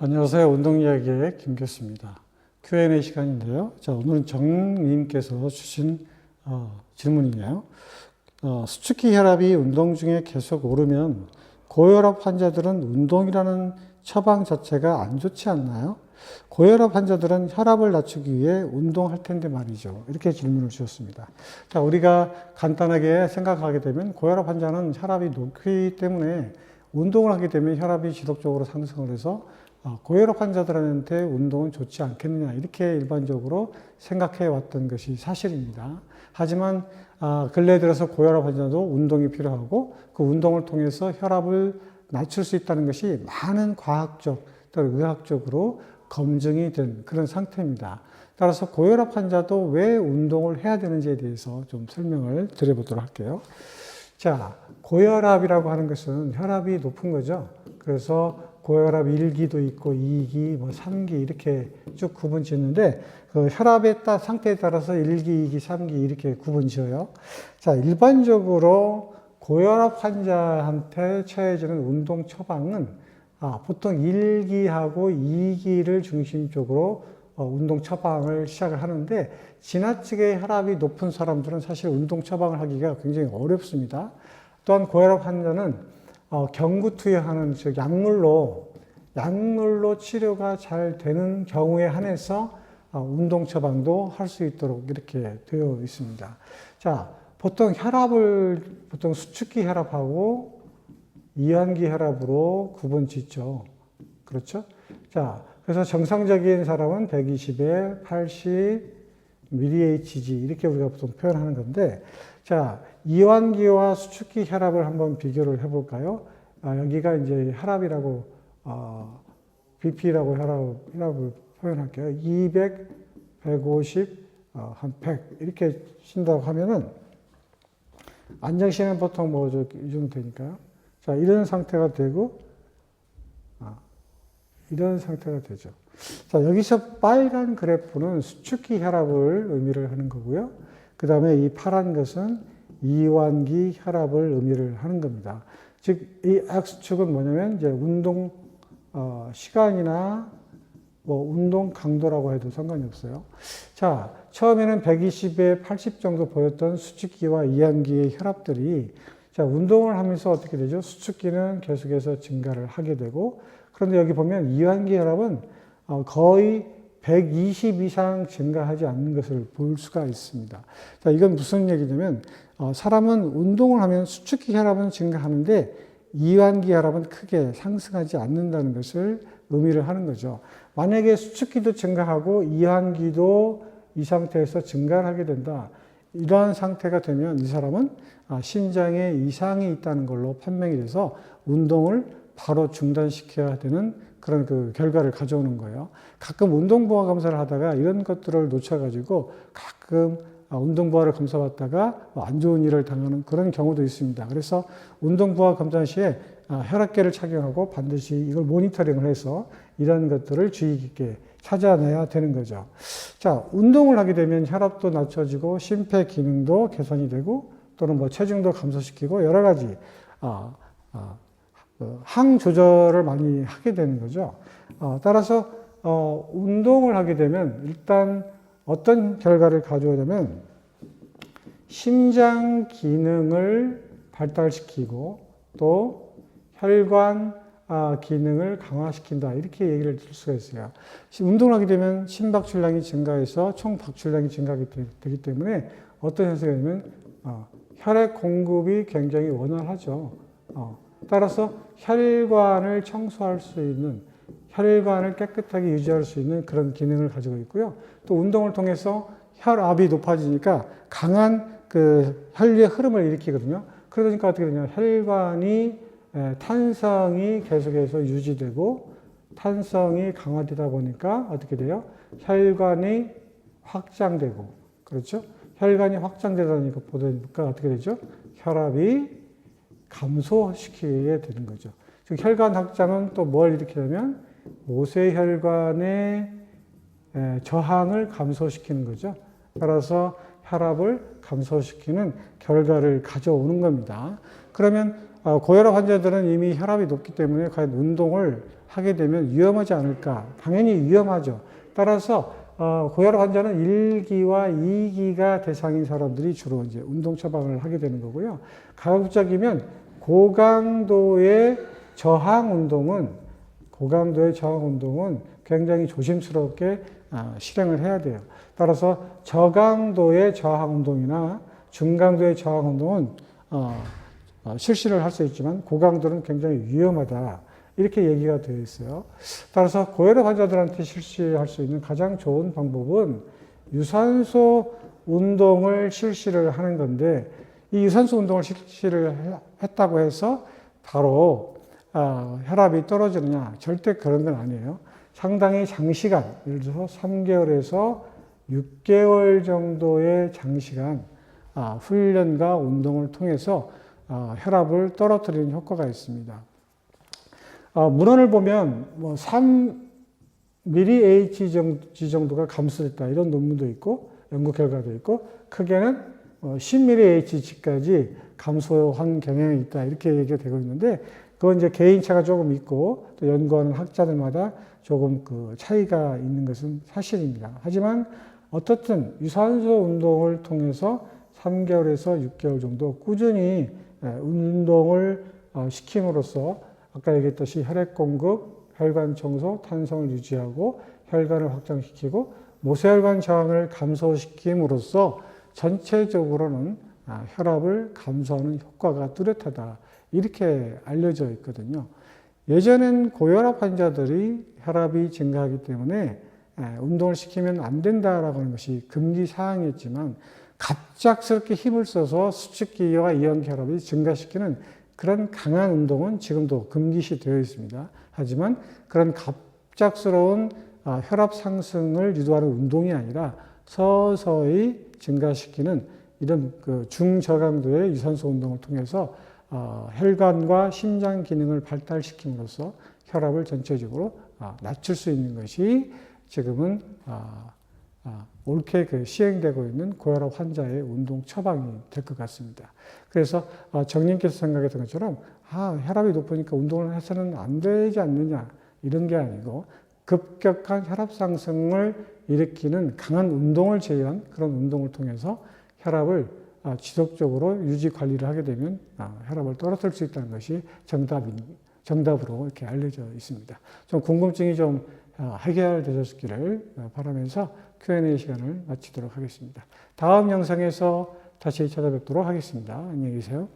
안녕하세요. 운동이야기의 김교수입니다. Q&A 시간인데요. 자, 오늘은 정님께서 주신 질문이네요. 수축기 혈압이 운동 중에 계속 오르면 고혈압 환자들은 운동이라는 처방 자체가 안 좋지 않나요? 고혈압 환자들은 혈압을 낮추기 위해 운동할 텐데 말이죠. 이렇게 질문을 주셨습니다. 자, 우리가 간단하게 생각하게 되면 고혈압 환자는 혈압이 높기 때문에 운동을 하게 되면 혈압이 지속적으로 상승을 해서 고혈압 환자들한테 운동은 좋지 않겠느냐 이렇게 일반적으로 생각해 왔던 것이 사실입니다. 하지만 근래 들어서 고혈압 환자도 운동이 필요하고 그 운동을 통해서 혈압을 낮출 수 있다는 것이 많은 과학적 또는 의학적으로 검증이 된 그런 상태입니다. 따라서 고혈압 환자도 왜 운동을 해야 되는지에 대해서 좀 설명을 드려보도록 할게요. 자, 고혈압이라고 하는 것은 혈압이 높은 거죠. 그래서 고혈압 1기도 있고 2기, 3기 이렇게 쭉 구분 짓는데 그 혈압의 상태에 따라서 1기, 2기, 3기 이렇게 구분 지어요. 자, 일반적으로 고혈압 환자한테 처해지는 운동 처방은 보통 1기하고 2기를 중심적으로 운동 처방을 시작을 하는데 지나치게 혈압이 높은 사람들은 사실 운동 처방을 하기가 굉장히 어렵습니다. 또한 고혈압 환자는 경구투여하는 즉 약물로 치료가 잘 되는 경우에 한해서 운동 처방도 할 수 있도록 이렇게 되어 있습니다. 자, 보통 수축기 혈압하고 이완기 혈압으로 구분 짓죠. 그렇죠? 자, 그래서 정상적인 사람은 120에 80 mHg 이렇게 우리가 보통 표현하는 건데, 자, 이완기와 수축기 혈압을 한번 비교를 해볼까요? 여기가 이제 혈압이라고, BP라고 혈압을 표현할게요. 200, 150, 한 100 이렇게 쉰다고 하면은 안정시는 보통 이 정도 되니까요. 자, 이런 상태가 되고, 이런 상태가 되죠. 자, 여기서 빨간 그래프는 수축기 혈압을 의미를 하는 거고요. 그 다음에 이 파란 것은 이완기 혈압을 의미를 하는 겁니다. 즉, 이 X축은 뭐냐면, 이제 운동, 시간이나 운동 강도라고 해도 상관이 없어요. 자, 처음에는 120에 80 정도 보였던 수축기와 이완기의 혈압들이 자, 운동을 하면서 어떻게 되죠? 수축기는 계속해서 증가를 하게 되고, 그런데 여기 보면 이완기 혈압은 거의 120 이상 증가하지 않는 것을 볼 수가 있습니다. 자, 이건 무슨 얘기냐면, 사람은 운동을 하면 수축기 혈압은 증가하는데 이완기 혈압은 크게 상승하지 않는다는 것을 의미를 하는 거죠. 만약에 수축기도 증가하고 이완기도 이 상태에서 증가를 하게 된다. 이러한 상태가 되면 이 사람은 심장에 이상이 있다는 걸로 판명이 돼서 운동을 바로 중단시켜야 되는 그런 그 결과를 가져오는 거예요. 가끔 운동부하 검사를 하다가 이런 것들을 놓쳐가지고 가끔 운동부하를 검사받다가 안 좋은 일을 당하는 그런 경우도 있습니다. 그래서 운동부하 검사 시에 혈압계를 착용하고 반드시 이걸 모니터링을 해서 이런 것들을 주의 깊게 찾아내야 되는 거죠. 자, 운동을 하게 되면 혈압도 낮춰지고 심폐 기능도 개선이 되고 또는 체중도 감소시키고 여러 가지 항 조절을 많이 하게 되는 거죠. 따라서 운동을 하게 되면 일단 어떤 결과를 가져오냐면 심장 기능을 발달시키고 또 혈관 기능을 강화시킨다 이렇게 얘기를 들 수가 있어요. 운동을 하게 되면 심박출량이 증가해서 총 박출량이 증가하게 되기 때문에 어떤 현상이 되면 혈액 공급이 굉장히 원활하죠. 따라서 혈관을 청소할 수 있는 혈관을 깨끗하게 유지할 수 있는 그런 기능을 가지고 있고요. 또 운동을 통해서 혈압이 높아지니까 강한 그 혈류의 흐름을 일으키거든요. 그러니까 어떻게 되냐? 혈관이 탄성이 계속해서 유지되고 탄성이 강화되다 보니까 어떻게 돼요? 혈관이 확장되고 그렇죠? 혈관이 확장되다 보니까 어떻게 되죠? 혈압이 감소시키게 되는 거죠. 즉 혈관 확장은 또 뭘 일으키냐면 모세혈관의 저항을 감소시키는 거죠. 따라서 혈압을 감소시키는 결과를 가져오는 겁니다. 그러면 고혈압 환자들은 이미 혈압이 높기 때문에 과연 운동을 하게 되면 위험하지 않을까? 당연히 위험하죠. 따라서 고혈압 환자는 1기와 2기가 대상인 사람들이 주로 이제 운동 처방을 하게 되는 거고요. 가급적이면 고강도의 저항 운동은 굉장히 조심스럽게 실행을 해야 돼요. 따라서 저강도의 저항 운동이나 중강도의 저항 운동은 실시를 할 수 있지만 고강도는 굉장히 위험하다. 이렇게 얘기가 되어 있어요. 따라서 고혈압 환자들한테 실시할 수 있는 가장 좋은 방법은 유산소 운동을 실시를 하는 건데, 이 유산소 운동을 실시를 했다고 해서 바로 혈압이 떨어지느냐? 절대 그런 건 아니에요. 상당히 장시간, 예를 들어서 3개월에서 6개월 정도의 장시간 훈련과 운동을 통해서 혈압을 떨어뜨리는 효과가 있습니다. 문헌을 보면 3mHg 정도가 감소됐다 이런 논문도 있고 연구 결과도 있고 크게는 10mHg까지 감소한 경향이 있다 이렇게 얘기가 되고 있는데, 그건 이제 개인차가 조금 있고 또 연구하는 학자들마다 조금 그 차이가 있는 것은 사실입니다. 하지만 어떻든 유산소 운동을 통해서 3개월에서 6개월 정도 꾸준히 운동을 시킴으로써 아까 얘기했듯이 혈액 공급, 혈관 청소, 탄성을 유지하고 혈관을 확장시키고 모세혈관 저항을 감소시킴으로써 전체적으로는 혈압을 감소하는 효과가 뚜렷하다. 이렇게 알려져 있거든요. 예전엔 고혈압 환자들이 혈압이 증가하기 때문에 운동을 시키면 안 된다라고 하는 것이 금기 사항이었지만 갑작스럽게 힘을 써서 수축기와 이완혈압이 증가시키는 그런 강한 운동은 지금도 금기시 되어 있습니다. 하지만 그런 갑작스러운 혈압 상승을 유도하는 운동이 아니라 서서히 증가시키는 이런 그 중저강도의 유산소 운동을 통해서 혈관과 심장 기능을 발달시킴으로써 혈압을 전체적으로 낮출 수 있는 것이 지금은 옳게 시행되고 있는 고혈압 환자의 운동 처방이 될 것 같습니다. 그래서 정님께서 생각했던 것처럼 혈압이 높으니까 운동을 해서는 안 되지 않느냐 이런 게 아니고 급격한 혈압 상승을 일으키는 강한 운동을 제외한 그런 운동을 통해서 혈압을 지속적으로 유지 관리를 하게 되면 혈압을 떨어뜨릴 수 있다는 것이 정답으로 이렇게 알려져 있습니다. 좀 궁금증이 좀 해결되셨기를 바라면서 Q&A 시간을 마치도록 하겠습니다. 다음 영상에서 다시 찾아뵙도록 하겠습니다. 안녕히 계세요.